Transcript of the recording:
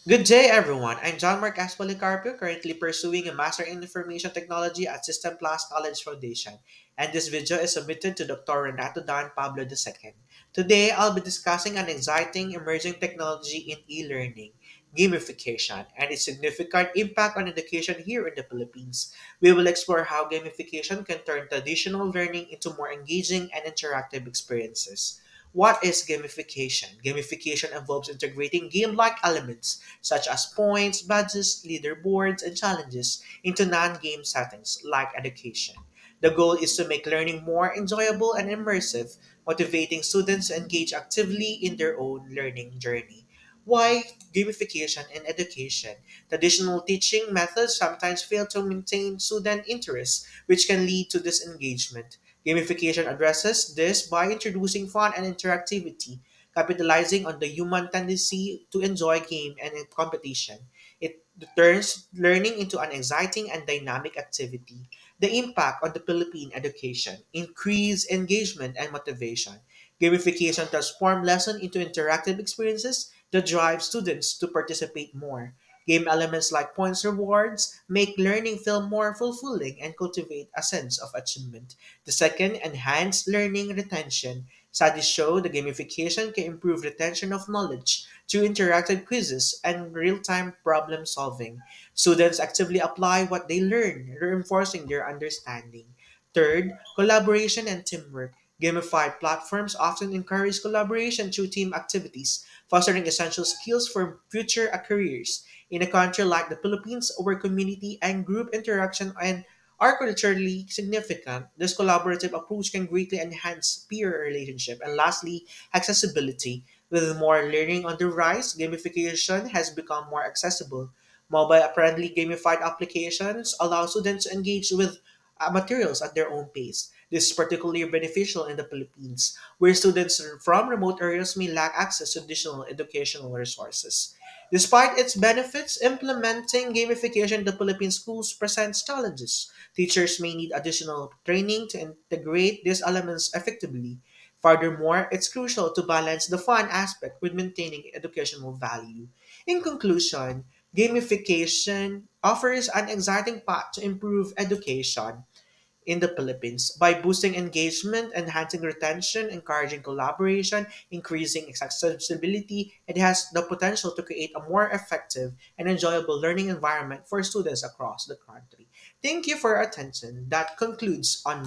Good day, everyone. I'm John Mark Aspolicarpio, currently pursuing a Master in Information Technology at System Plus College Foundation, and this video is submitted to Dr. Renato Don Pablo II. Today, I'll be discussing an exciting emerging technology in e-learning, gamification, and its significant impact on education here in the Philippines. We will explore how gamification can turn traditional learning into more engaging and interactive experiences. What is gamification? Gamification involves integrating game like elements such as points, badges, leaderboards, and challenges into non game settings like education. The goal is to make learning more enjoyable and immersive, motivating students to engage actively in their own learning journey. Why gamification in education? Traditional teaching methods sometimes fail to maintain student interest, which can lead to disengagement. Gamification addresses this by introducing fun and interactivity, capitalizing on the human tendency to enjoy game and competition. It turns learning into an exciting and dynamic activity. The impact on the Philippine education, increase engagement and motivation. Gamification transforms lesson into interactive experiences that drive students to participate more. Game elements like points rewards make learning feel more fulfilling and cultivate a sense of achievement. The second, enhance learning retention. Studies show the gamification can improve retention of knowledge through interactive quizzes and real-time problem solving. Students actively apply what they learn, reinforcing their understanding. Third, collaboration and teamwork. Gamified platforms often encourage collaboration through team activities, fostering essential skills for future careers. In a country like the Philippines, where community and group interaction are culturally significant, this collaborative approach can greatly enhance peer relationship. And lastly, accessibility. With more learning on the rise, gamification has become more accessible. Mobile-friendly gamified applications allow students to engage with materials at their own pace. This is particularly beneficial in the Philippines, where students from remote areas may lack access to additional educational resources. Despite its benefits, implementing gamification in the Philippine schools presents challenges. Teachers may need additional training to integrate these elements effectively. Furthermore, it's crucial to balance the fun aspect with maintaining educational value. In conclusion, gamification offers an exciting path to improve education in the Philippines by boosting engagement, enhancing retention, encouraging collaboration, increasing accessibility. It has the potential to create a more effective and enjoyable learning environment for students across the country. Thank you for your attention. That concludes on